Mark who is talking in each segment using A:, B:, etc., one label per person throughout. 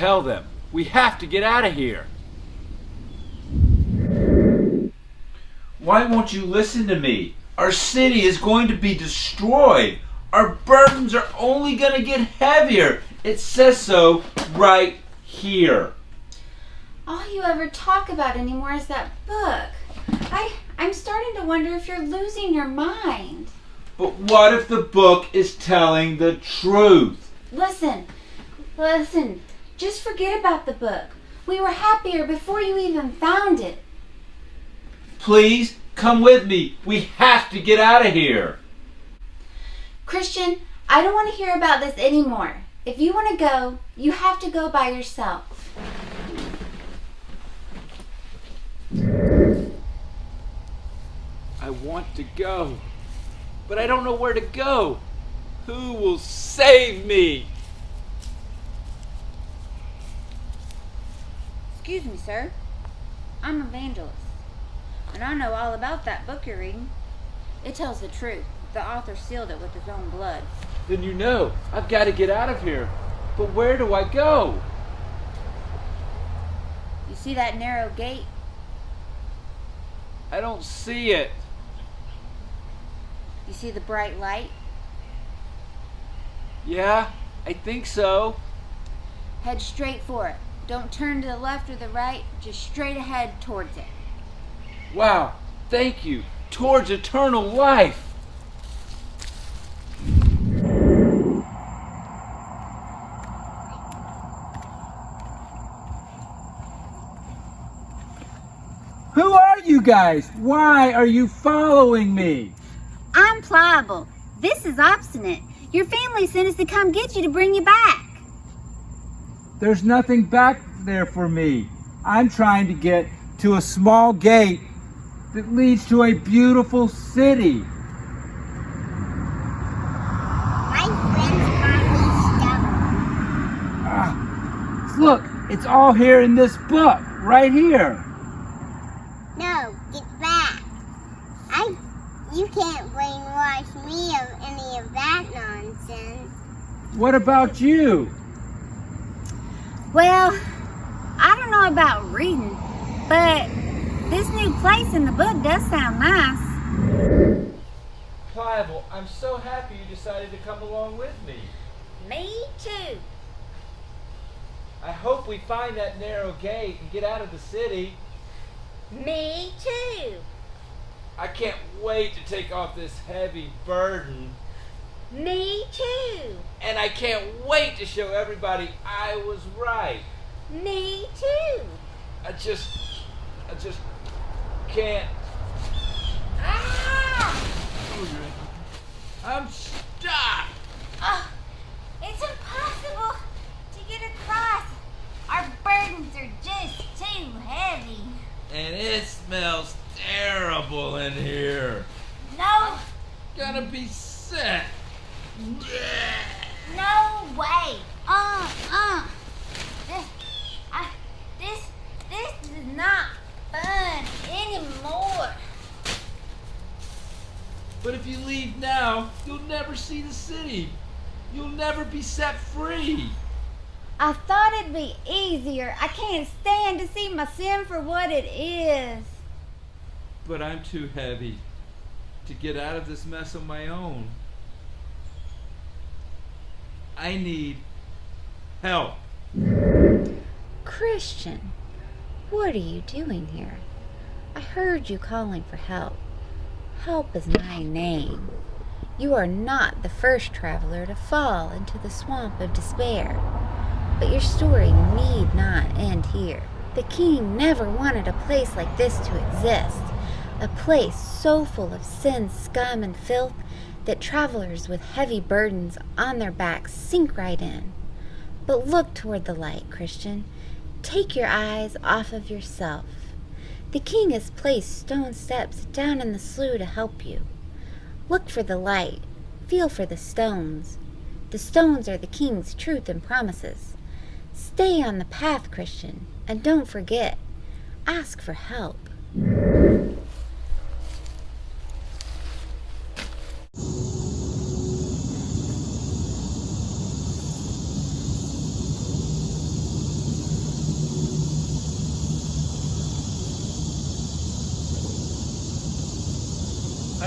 A: tell them. We have to get out of here. Why won't you listen to me? Our city is going to be destroyed. Our burdens are only going to get heavier. It says so right here.
B: All you ever talk about anymore is that book. I'm starting to wonder if you're losing your mind.
A: But what if the book is telling the truth?
B: Listen. Just forget about the book. We were happier before you even found it.
A: Please, come with me. We have to get out of here.
B: Christian, I don't want to hear about this anymore. If you want to go, you have to go by yourself.
A: I want to go, but I don't know where to go. Who will save me?
B: Excuse me, sir. I'm an evangelist, and I know all about that book you're reading. It tells the truth. The author sealed it with his own blood.
A: Then you know, I've got to get out of here. But where do I go?
B: You see that narrow gate?
A: I don't see it.
B: You see the bright light?
A: Yeah, I think so.
B: Head straight for it. Don't turn to the left or the right, just straight ahead towards it.
A: Wow, thank you. Towards eternal life. Who are you guys? Why are you following me?
B: I'm Pliable. This is Obstinate. Your family sent us to come get you to bring you back.
A: There's nothing back there for me. I'm trying to get to a small gate that leads to a beautiful city.
C: My friends call me stubborn.
A: Look, it's all here in this book, right here.
C: No, get back. You can't brainwash me of any of that nonsense.
A: What about you?
B: Well, I don't know about reading, but this new place in the book does sound nice.
A: Pliable, I'm so happy you decided to come along with me.
B: Me too.
A: I hope we find that narrow gate and get out of the city.
B: Me too.
A: I can't wait to take off this heavy burden.
B: Me too.
A: And I can't wait to show everybody I was right.
B: Me too.
A: I just can't.
B: Ah!
A: I'm stuck.
B: It's impossible to get across. Our burdens are just too heavy.
A: And it smells terrible in here.
B: No,
A: Gonna be sick.
B: no way. This is not fun anymore.
A: But if you leave now, you'll never see the city. You'll never be set free.
B: I thought it'd be easier. I can't stand to see my sin for what it is.
A: But I'm too heavy to get out of this mess on my own. I need help.
D: Christian, what are you doing here? I heard you calling for help. Help is my name. You are not the first traveler to fall into the swamp of despair. But your story need not end here. The king never wanted a place like this to exist. A place so full of sin, scum, and filth that travelers with heavy burdens on their backs sink right in. But look toward the light, Christian. Take your eyes off of yourself. The king has placed stone steps down in the slough to help you. Look for the light. Feel for the stones. The stones are the king's truth and promises. Stay on the path, Christian, and don't forget, ask for help.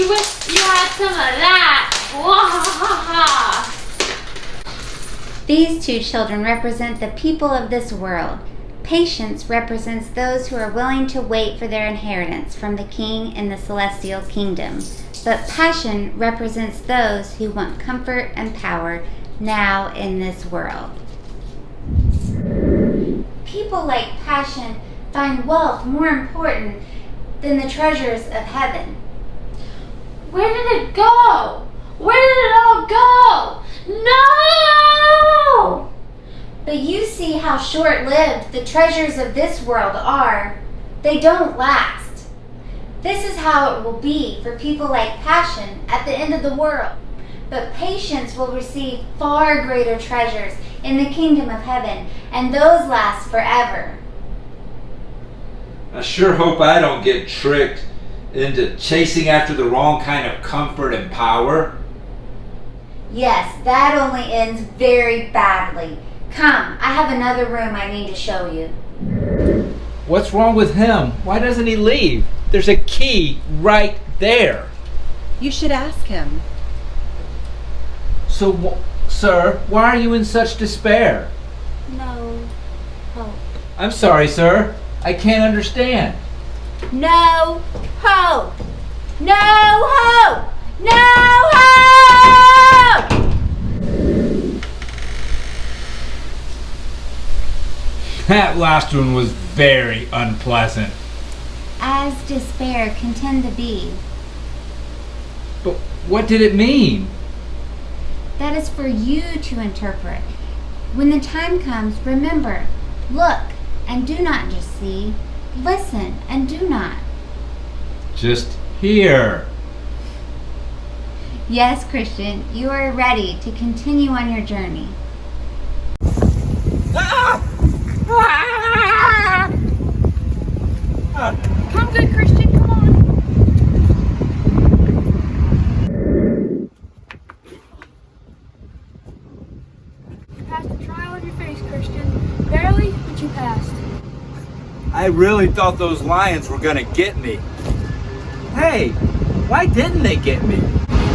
E: You wish you had some of that. Wahahaha.
D: These two children represent the people of this world. Patience represents those who are willing to wait for their inheritance from the King in the celestial kingdom. But passion represents those who want comfort and power now in this world. People like passion find wealth more important than the treasures of heaven.
E: Where did it go? Where did it all go? No!
D: But you see how short-lived the treasures of this world are. They don't last. This is how it will be for people like passion at the end of the world. But patience will receive far greater treasures in the kingdom of heaven, and those last forever.
A: I sure hope I don't get tricked into chasing after the wrong kind of comfort and power.
D: Yes, that only ends very badly. Come, I have another room I need to show you.
A: What's wrong with him? Why doesn't he leave? There's a key right there.
F: You should ask him.
A: So, sir, why are you in such despair?
B: No hope.
A: I'm sorry, sir. I can't understand.
D: No hope! No hope! No hope!
A: That last one was very unpleasant.
D: As despair can tend to be.
A: But what did it mean?
D: That is for you to interpret. When the time comes, remember, look and do not just see, listen and do not.
A: Just here.
D: Yes, Christian, you are ready to continue on your journey.
G: Come, good Christian, come on. You passed the trial of your faith, Christian. Barely, but you passed.
A: I really thought those lions were gonna get me. Hey, why didn't they get me?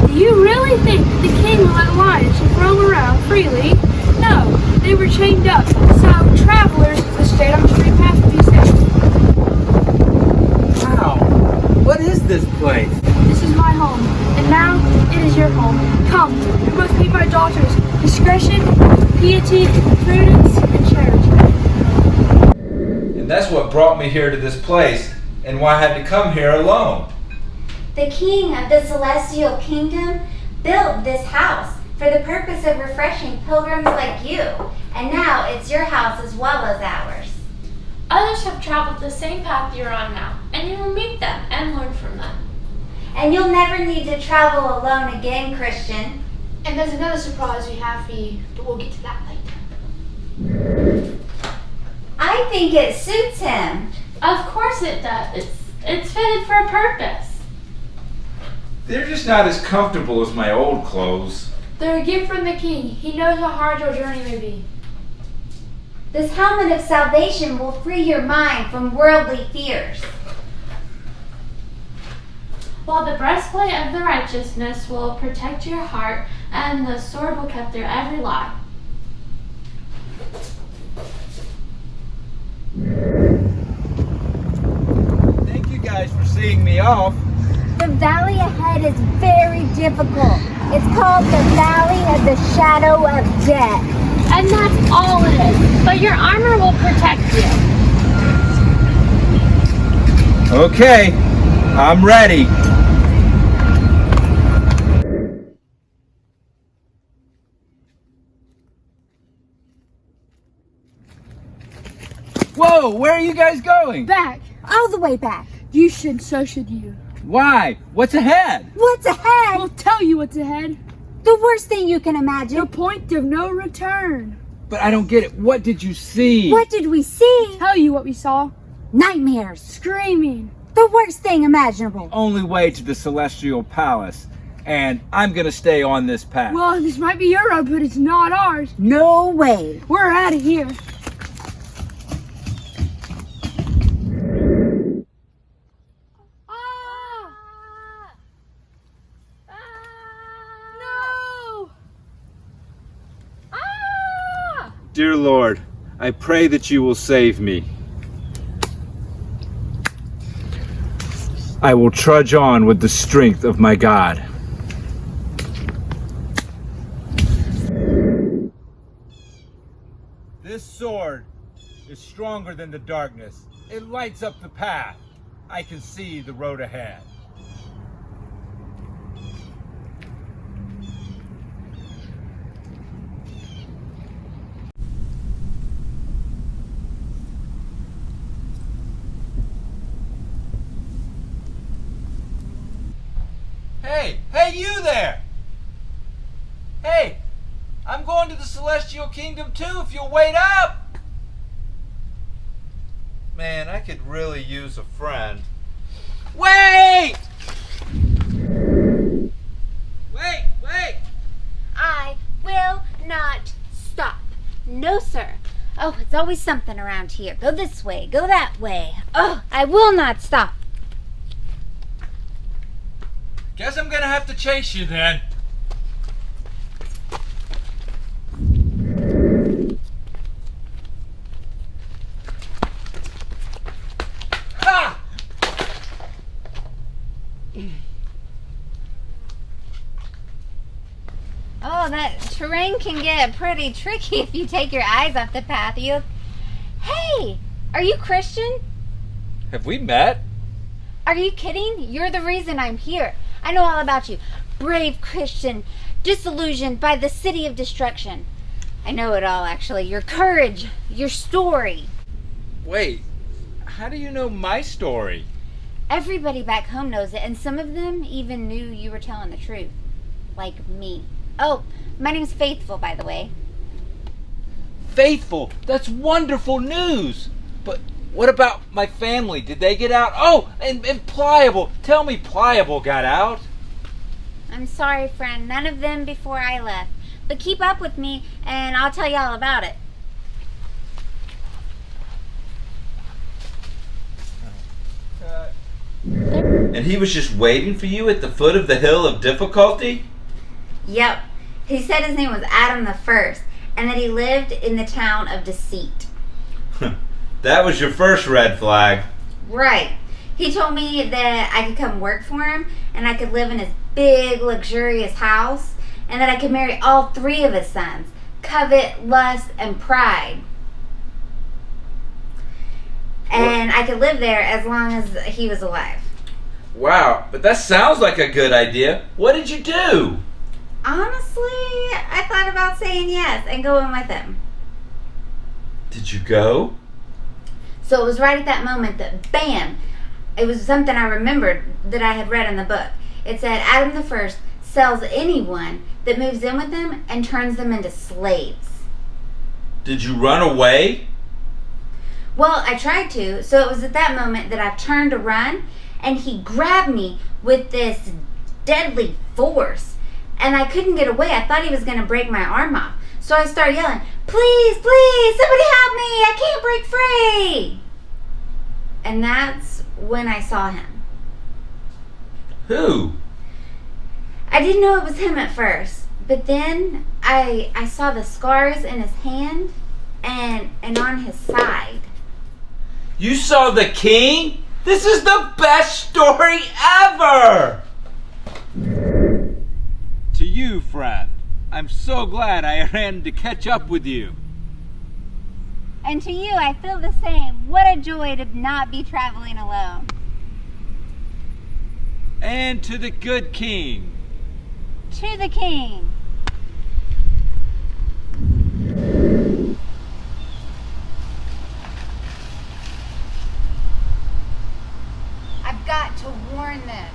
G: Do you really think that the king will let lions roam around freely? No, they were chained up, so travelers that stayed on the straight path would be safe.
A: Wow, what is this place?
G: This is my home, and now it is your home. Come, you must be my daughters. Discretion, piety, prudence, and charity.
A: And that's what brought me here to this place, and why I had to come here alone.
D: The King of the celestial kingdom built this house for the purpose of refreshing pilgrims like you, and now it's your house as well as ours.
E: Others have traveled the same path you're on now, and you will meet them and learn from them.
D: And you'll never need to travel alone again, Christian.
G: And there's another surprise we have for you, but we'll get to that later.
D: I think it suits him.
E: Of course it does. It's fitted for a purpose.
A: They're just not as comfortable as my old clothes.
G: They're a gift from the king. He knows how hard your journey may be.
D: This helmet of salvation will free your mind from worldly fears.
E: While the breastplate of the righteousness will protect your heart, and the sword will cut through every lie.
A: Thank you guys for seeing me off.
H: The valley ahead is very difficult. It's called the Valley of the Shadow of Death.
E: And that's all it is. But your armor will protect you.
A: Okay, I'm ready. Whoa, where are you guys going?
G: Back.
H: All the way back.
G: You should, so should you.
A: Why? What's ahead?
H: What's ahead?
G: We'll tell you what's ahead.
H: The worst thing you can imagine.
G: The point of no return.
A: But I don't get it. What did you see?
H: What did we see?
G: Tell you what we saw.
H: Nightmares.
G: Screaming.
H: The worst thing imaginable.
A: Only way to the celestial palace. And I'm gonna stay on this path.
G: Well, this might be your road, but it's not ours.
H: No way.
G: We're out of here.
A: Dear Lord, I pray that you will save me. I will trudge on with the strength of my God. This sword is stronger than the darkness. It lights up the path. I can see the road ahead. Hey, you there! Hey, I'm going to the celestial kingdom too if you'll wait up! Man, I could really use a friend. Wait! Wait!
D: I will not stop. No, sir. Oh, it's always something around here. Go this way, go that way. Oh, I will not stop.
A: Guess I'm gonna have to chase you then. Ha!
D: Oh, that terrain can get pretty tricky if you take your eyes off the path. Hey, are you Christian?
A: Have we met?
D: Are you kidding? You're the reason I'm here. I know all about you. Brave Christian, disillusioned by the city of destruction. I know it all, actually. Your courage, your story.
A: Wait, how do you know my story?
D: Everybody back home knows it, and some of them even knew you were telling the truth. Like me. Oh, my name's Faithful, by the way.
A: Faithful? That's wonderful news! But what about my family? Did they get out? Oh, and Pliable. Tell me Pliable got out.
D: I'm sorry, friend. None of them before I left. But keep up with me, and I'll tell you all about it.
A: And he was just waiting for you at the foot of the hill of difficulty?
D: Yep. He said his name was Adam the First, and that he lived in the town of Deceit.
A: That was your first red flag.
D: Right. He told me that I could come work for him, and I could live in his big, luxurious house, and that I could marry all three of his sons, Covet, Lust, and Pride. And I could live there as long as he was alive.
A: Wow, but that sounds like a good idea. What did you do?
D: Honestly, I thought about saying yes and going with him.
A: Did you go?
D: So it was right at that moment that, bam, it was something I remembered that I had read in the book. It said Adam the First sells anyone that moves in with him and turns them into slaves.
A: Did you run away?
D: Well, I tried to, so it was at that moment that I turned to run, and he grabbed me with this deadly force, and I couldn't get away. I thought he was going to break my arm off. So I started yelling, "Please, please, somebody help me, I can't break free!" And that's when I saw him.
A: Who?
D: I didn't know it was him at first, but then I saw the scars in his hand and on his side.
A: You saw the king? This is the best story ever! To you, friend. I'm so glad I ran to catch up with you.
D: And to you, I feel the same. What a joy to not be traveling alone.
A: And to the good king.
D: To the king. I've got to warn them.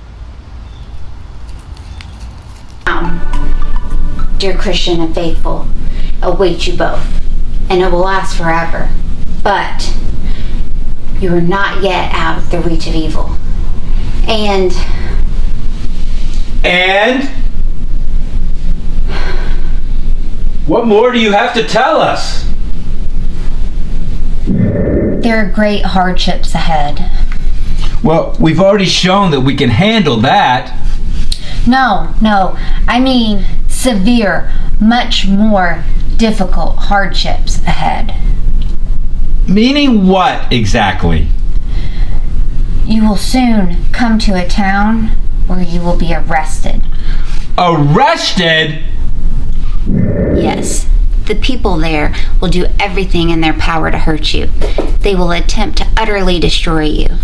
D: Dear Christian and Faithful, await you both, and it will last forever. But you are not yet out of the reach of evil. And
A: what more do you have to tell us?
D: there are great hardships ahead.
A: Well, we've already shown that we can handle that.
D: No, I mean severe, much more difficult hardships ahead.
A: Meaning what exactly?
D: You will soon come to a town where you will be arrested.
A: Arrested?
D: Yes. The people there will do everything in their power to hurt you. They will attempt to utterly destroy you.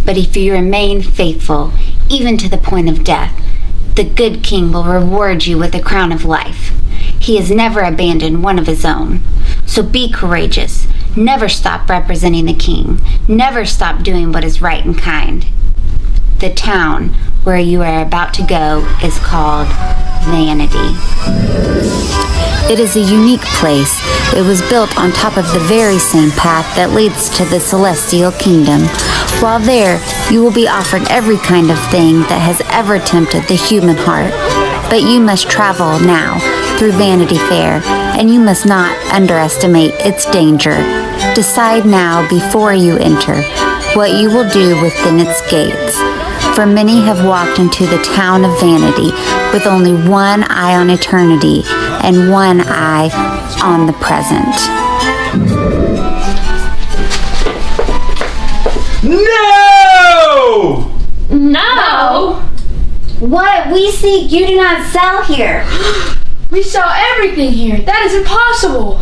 D: But if you remain faithful, even to the point of death, the good king will reward you with a crown of life. He has never abandoned one of his own. So be courageous. Never stop representing the king. Never stop doing what is right and kind. The town where you are about to go is called Vanity. It is a unique place. It was built on top of the very same path that leads to the celestial kingdom. While there, you will be offered every kind of thing that has ever tempted the human heart. But you must travel now through Vanity Fair, and you must not underestimate its danger. Decide now before you enter what you will do within its gates. For many have walked into the town of Vanity with only one eye on eternity and one eye on the present.
A: No!
E: No!
H: What we seek, you do not sell here.
G: We sell everything here. That is impossible.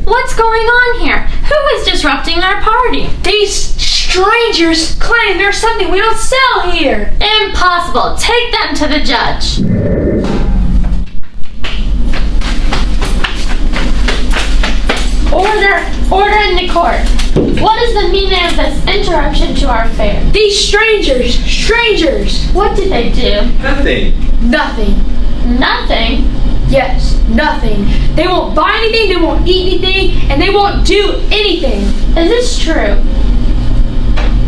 E: What's going on here? Who is disrupting our party?
G: These strangers claim there's something we don't sell here.
E: Impossible. Take them to the judge. Order in the court. What is the meaning of this interruption to our fair?
G: These strangers.
E: What did they do?
A: Nothing.
G: Nothing.
E: Nothing?
G: Yes, nothing. They won't buy anything, they won't eat anything, and they won't do anything.
E: Is this true?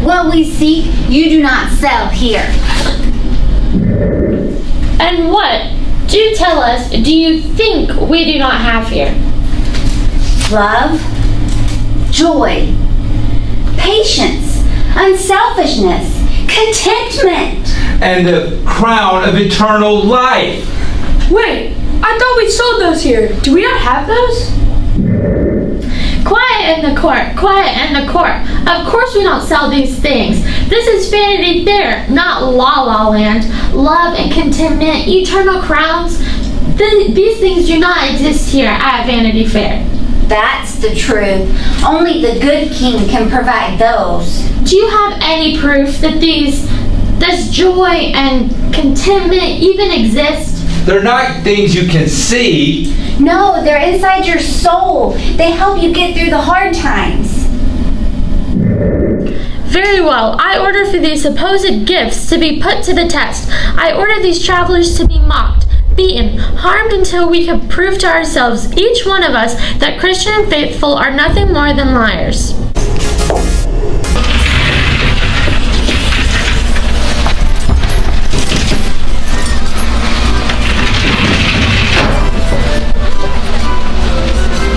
H: What we seek, you do not sell here.
E: And what, do tell us, do you think we do not have here?
H: Love, joy, patience, unselfishness, contentment.
A: And the crown of eternal life.
G: Wait, I thought we sold those here. Do we not have those?
E: Quiet in the court, quiet in the court. Of course we don't sell these things. This is Vanity Fair, not La La Land. Love and contentment, eternal crowns. These things do not exist here at Vanity Fair.
H: That's the truth. Only the good king can provide those.
E: Do you have any proof that this joy and contentment even exist?
A: They're not things you can see.
H: No, they're inside your soul. They help you get through the hard times.
E: Very well. I order for these supposed gifts to be put to the test. I order these travelers to be mocked, beaten, harmed until we have proved to ourselves, each one of us, that Christian and faithful are nothing more than liars.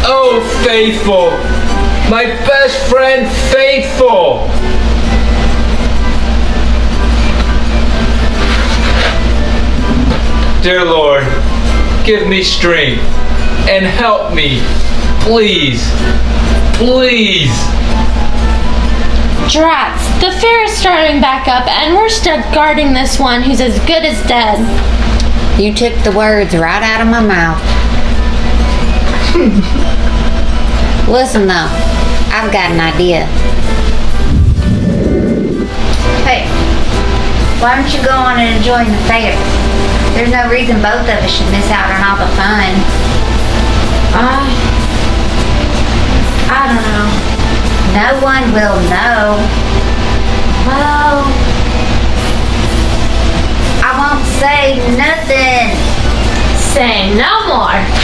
A: Oh, Faithful, my best friend, Faithful. Dear Lord, give me strength and help me, please, please.
E: Drats, the fair is starting back up and we're stuck guarding this one who's as good as dead.
D: You took the words right out of my mouth. Listen though, I've got an idea. Hey, why don't you go on and join the fair? There's no reason both of us should miss out on all the fun.
E: I don't know.
D: No one will know.
E: Well,
D: I won't say nothing.
E: say no more.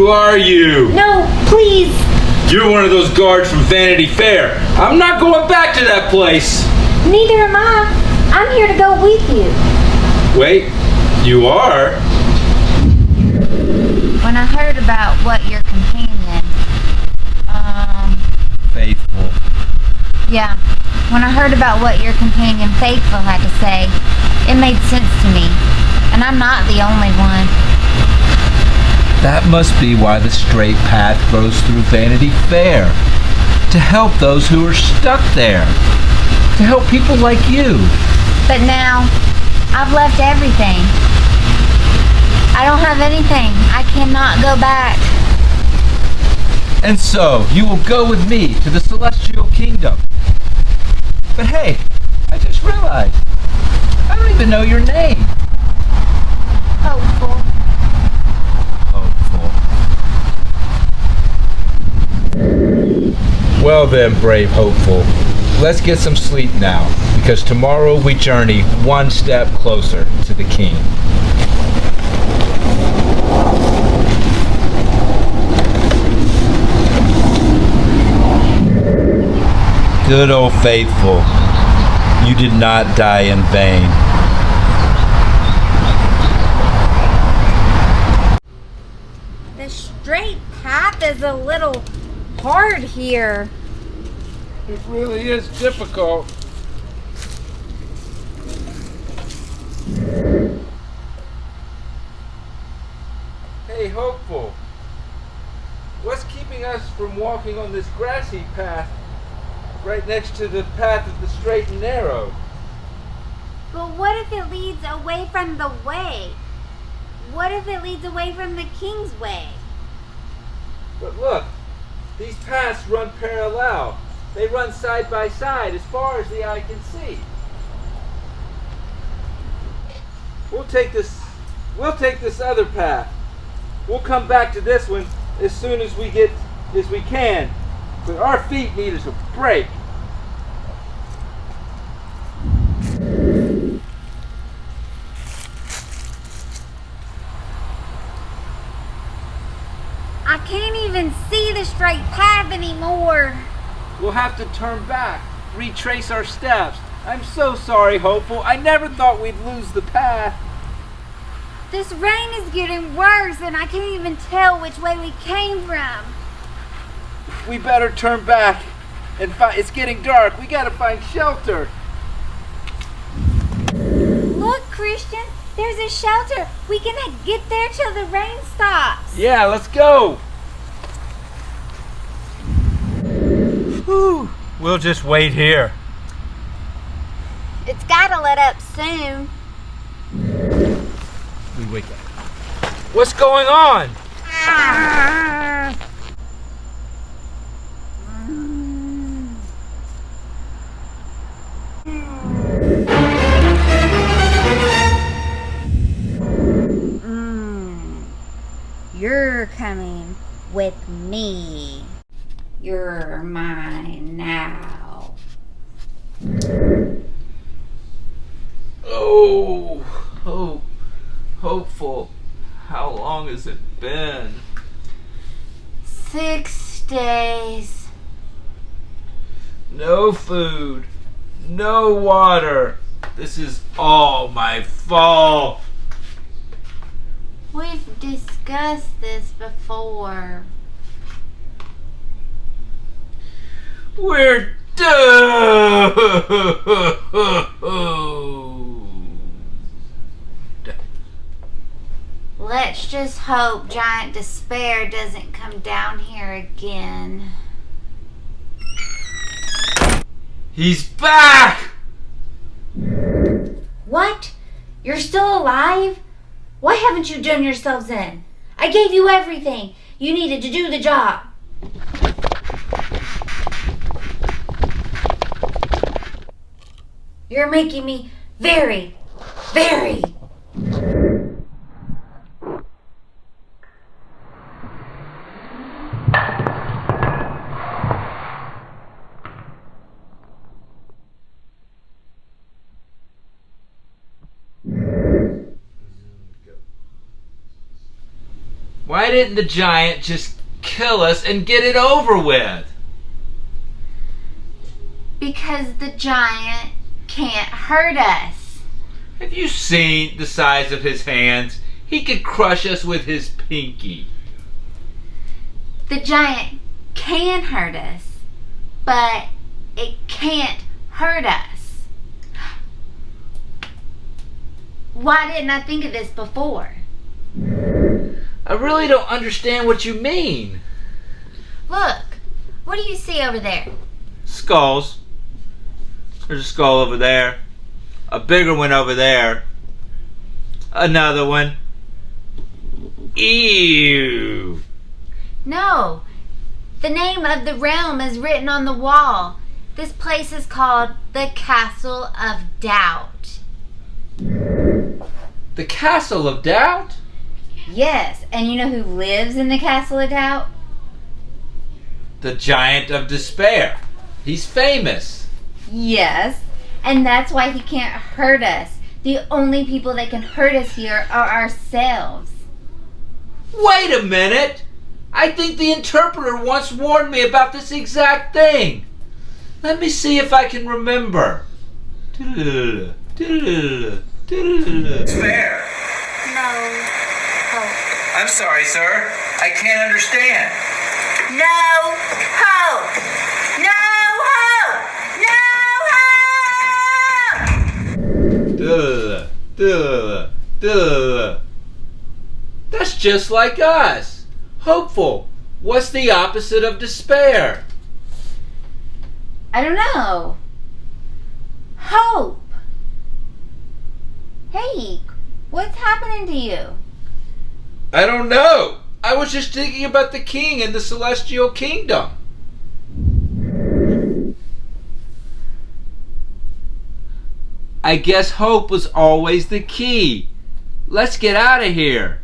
A: are you?
H: No, please.
A: You're one of those guards from Vanity Fair. I'm not going back to that place.
H: Neither am I. I'm here to go with you.
A: Wait, you are?
D: When I heard about what your companion,
A: Faithful.
D: yeah, when I heard about what your companion Faithful had to say, it made sense to me. And I'm not the only one.
A: That must be why the straight path goes through Vanity Fair. To help those who are stuck there. To help people like you.
D: But now, I've left everything. I don't have anything. I cannot go back.
A: And so, you will go with me to the Celestial Kingdom. But hey, I just realized, I don't even know your name.
D: Hopeful.
A: Well then, brave hopeful, let's get some sleep now, because tomorrow we journey one step closer to the King. Good old Faithful, you did not die in vain.
H: The straight path is a little hard here.
A: It really is difficult. Hey, Hopeful. What's keeping us from walking on this grassy path right next to the path of the straight and narrow?
H: But what if it leads away from the way? What if it leads away from the King's way?
A: But look, these paths run parallel. They run side by side as far as the eye can see. We'll take this other path. We'll come back to this one as soon as we can. But our feet need us a break.
H: I can't even see the straight path anymore.
A: We'll have to turn back, retrace our steps. I'm so sorry, Hopeful. I never thought we'd lose the path.
H: This rain is getting worse and I can't even tell which way we came from.
A: We better turn back and it's getting dark. We gotta find shelter.
H: Look, Christian, there's a shelter. We can get there till the rain stops.
A: Yeah, let's go.
I: Whew. We'll just wait here.
H: It's gotta let up soon.
A: We wake up. What's going on?
B: You're coming with me. You're mine now.
A: Oh, Hopeful. How long has it been?
B: 6 days.
A: No food, no water. This is all my fault.
B: We've discussed this before.
A: We're doomed.
B: Let's just hope Giant Despair doesn't come down here again.
A: He's back!
H: What? You're still alive? Why haven't you done yourselves in? I gave you everything you needed to do the job. You're making me very, very...
A: Why didn't the giant just kill us and get it over with?
B: Because the giant can't hurt us.
A: Have you seen the size of his hands? He could crush us with his pinky.
B: The giant can hurt us, but it can't hurt us. Why didn't I think of this before?
A: I really don't understand what you mean.
B: Look, what do you see over there?
A: Skulls. There's a skull over there. A bigger one over there. Another one. Ew.
B: No, the name of the realm is written on the wall. This place is called the Castle of Doubt.
A: The Castle of Doubt?
B: Yes, and you know who lives in the Castle of Doubt?
A: The Giant of Despair. He's famous.
B: Yes, and that's why he can't hurt us. The only people that can hurt us here are ourselves.
A: Wait a minute! I think the interpreter once warned me about this exact thing. Let me see if I can remember. Despair.
B: No hope.
A: I'm sorry, sir. I can't understand.
B: No hope. No hope. No hope.
A: That's just like us. Hopeful. What's the opposite of despair?
B: I don't know. Hope. Hey, what's happening to you?
A: I don't know. I was just thinking about the king and the celestial kingdom. I guess hope was always the key. Let's get out of here.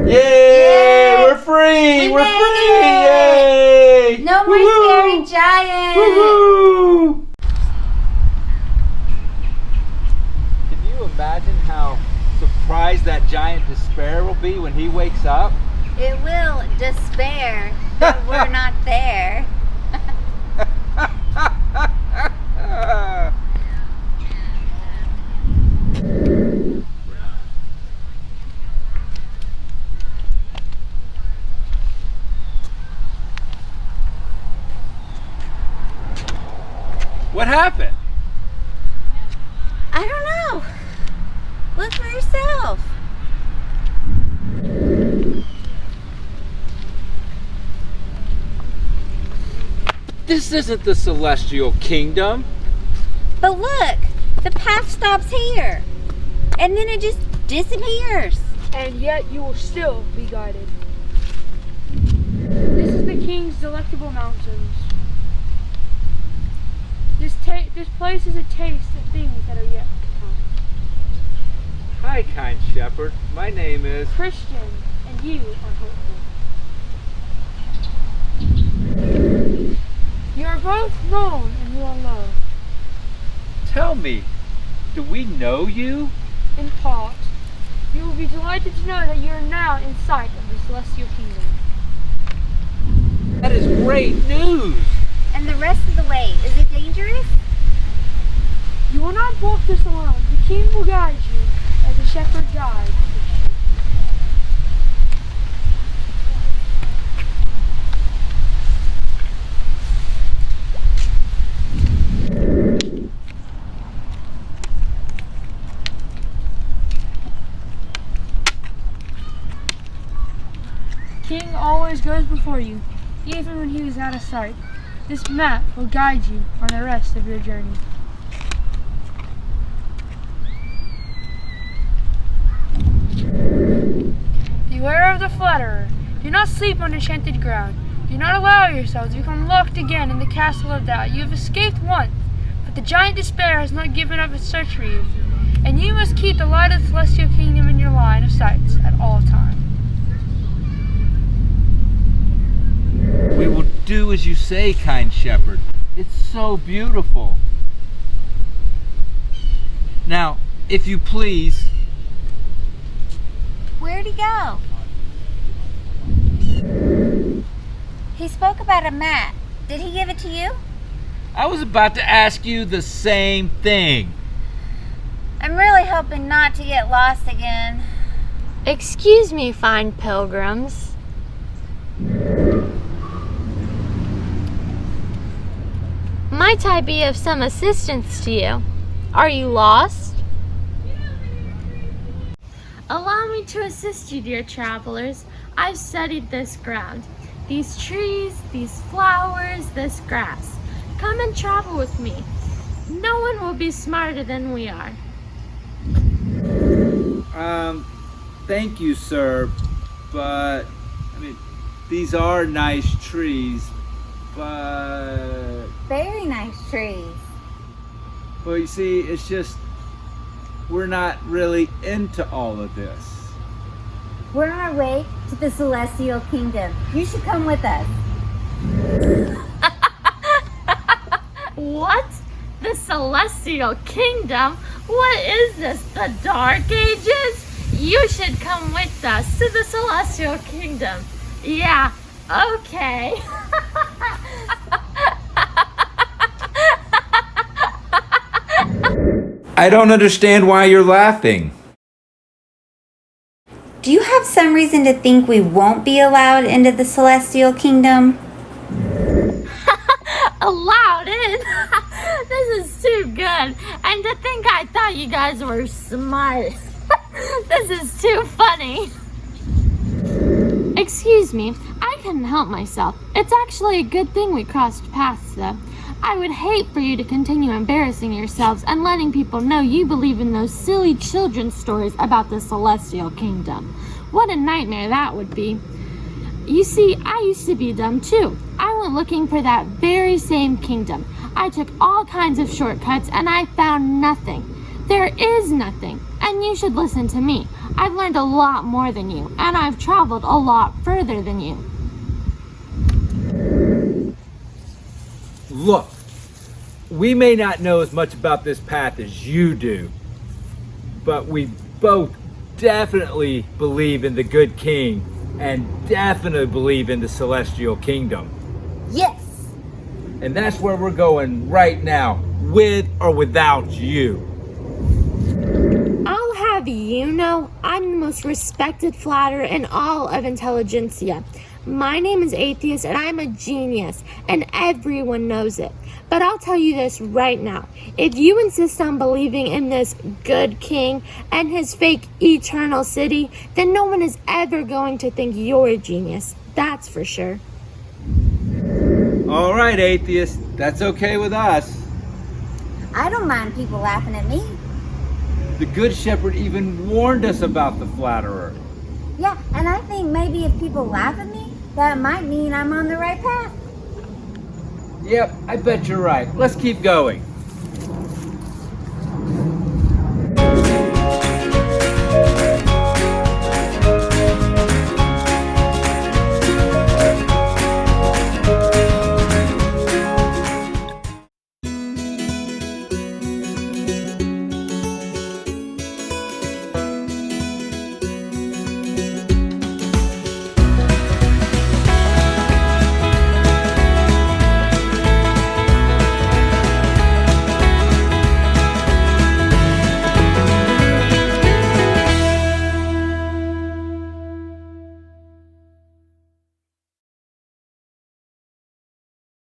A: Yay! We're free! We're free! Yay!
B: No more scary giants!
A: Woo-hoo! Can you imagine how surprised that giant despair will be when he wakes up?
B: It will despair that we're not there.
A: What happened?
B: I don't know. Look for yourself.
A: This isn't the celestial kingdom.
B: But look, the path stops here. And then it just disappears.
G: And yet you will still be guided. This is the King's Delectable Mountains. This place is a taste of things that are yet to come.
A: Hi, kind shepherd. My name is
G: Christian, and you are hopeful. You are both known and you are loved.
A: Tell me, do we know you?
G: In part, you will be delighted to know that you are now in sight of the Celestial Kingdom.
A: That is great news.
B: And the rest of the way, is it dangerous?
G: You will not walk this alone. The King will guide you as a shepherd guides the sheep. King always goes before you, even when he is out of sight. This map will guide you on the rest of your journey. Beware of the flatterer. Do not sleep on enchanted ground. Do not allow yourself to become locked again in the castle of doubt. You have escaped once, but the giant despair has not given up its search for you. And you must keep the light of the celestial kingdom in your line of sights at all times.
A: We will do as you say, kind shepherd. It's so beautiful. Now, if you please.
B: Where'd he go? He spoke about a mat. Did he give it to you?
A: I was about to ask you the same thing.
B: I'm really hoping not to get lost again.
E: Excuse me, fine pilgrims. Might I be of some assistance to you? Are you lost? Allow me to assist you, dear travelers. I've studied this ground. These trees, these flowers, this grass. Come and travel with me. No one will be smarter than we are.
A: Thank you, sir, but, these are nice trees, but...
B: Very nice trees.
A: Well, you see, it's just, we're not really into all of this.
B: We're on our way to the Celestial Kingdom. You should come with us.
E: What? The Celestial Kingdom? What is this, the Dark Ages? You should come with us to the Celestial Kingdom. Yeah, okay.
A: I don't understand why you're laughing.
D: Do you have some reason to think we won't be allowed into the Celestial Kingdom?
E: Allowed in? This is too good. And to think I thought you guys were smart. This is too funny. Excuse me, I couldn't help myself. It's actually a good thing we crossed paths, though. I would hate for you to continue embarrassing yourselves and letting people know you believe in those silly children's stories about the Celestial Kingdom. What a nightmare that would be. You see, I used to be dumb too. I went looking for that very same kingdom. I took all kinds of shortcuts and I found nothing. There is nothing, and you should listen to me. I've learned a lot more than you, and I've traveled a lot further than you.
I: Look, we may not know as much about this path as you do, but we both definitely believe in the good king and definitely believe in the Celestial Kingdom.
B: Yes!
I: And that's where we're going right now, with or without you.
E: I'll have you know, I'm the most respected flatterer in all of intelligentsia. My name is Atheist and I'm a genius, and everyone knows it. But I'll tell you this right now. If you insist on believing in this good king and his fake eternal city, then no one is ever going to think you're a genius. That's for sure.
A: All right, atheist, that's okay with us.
B: I don't mind people laughing at me.
A: The Good Shepherd even warned us about the flatterer.
B: Yeah, and I think maybe if people laugh at me, that might mean I'm on the right path.
A: Yep, I bet you're right. Let's keep going.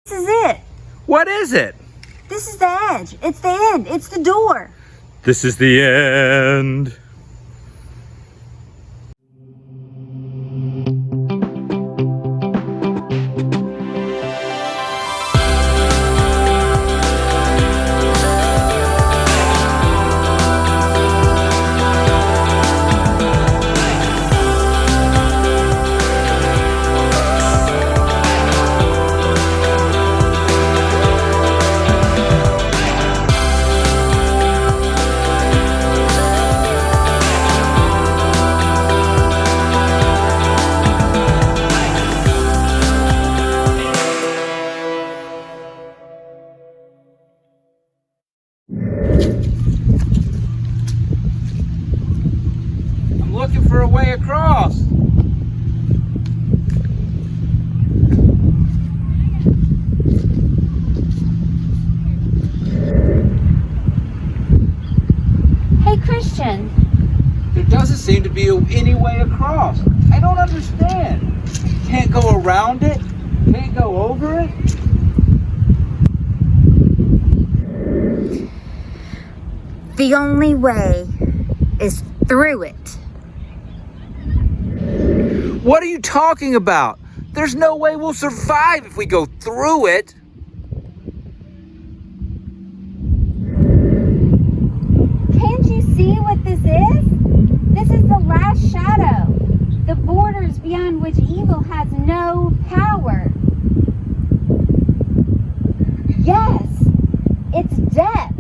B: This is it.
A: What is it?
B: This is the edge. It's the end. It's the door.
I: This is the end.
A: you any way across? I don't understand. Can't go around it? Can't go over it?
B: The only way is through it.
A: What are you talking about? There's no way we'll survive if we go through it.
H: Can't you see what this is? This is the last shadow. The borders beyond which evil has no power. Yes, it's death.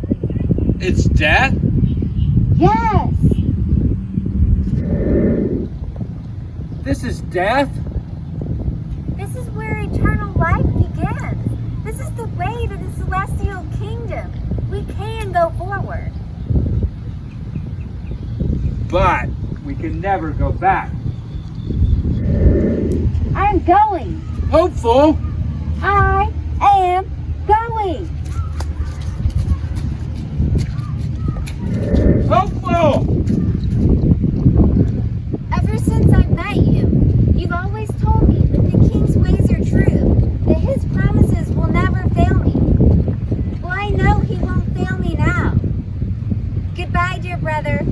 A: It's death?
H: Yes.
I: This is death?
H: This is where eternal life begins. This is the way to the celestial kingdom. We can go forward.
I: But we can never go back.
H: I'm going.
I: Hopeful.
H: I am going.
I: Hopeful.
H: Ever since I met you, you've always told me that the King's ways are true, that his promises will never fail me. Well, I know he won't fail me now. Goodbye, dear brother.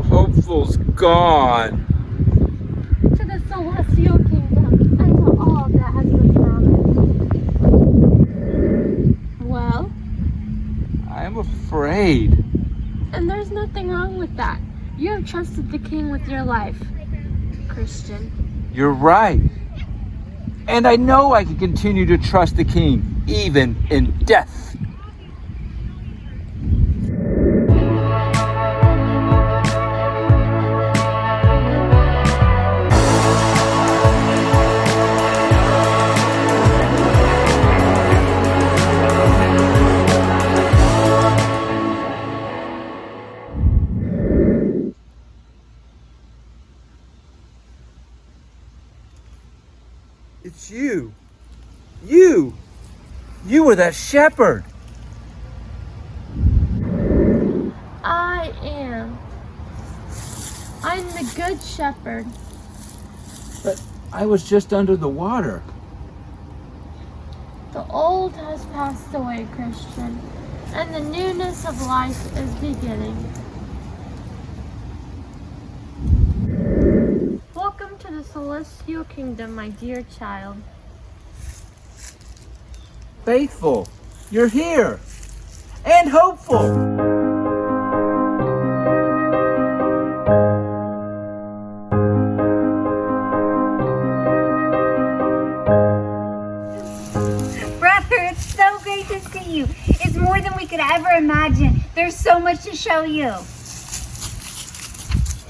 A: Hopeful's gone.
E: To the celestial kingdom and to all that has been promised. Well,
A: I'm afraid.
E: and there's nothing wrong with that. You have trusted the King with your life, Christian.
A: You're right. And I know I can continue to trust the King, even in death. It's you. You were that shepherd.
E: I am. I'm the good shepherd.
A: But I was just under the water.
E: The old has passed away, Christian, and the newness of life is beginning. Welcome to the celestial kingdom, my dear child.
A: Faithful, you're here. And hopeful.
H: Brother, it's so great to see you. It's more than we could ever imagine. There's so much to show you.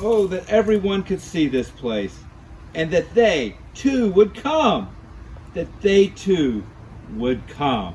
A: Oh, that everyone could see this place. And that they, too, would come. That they, too, would come.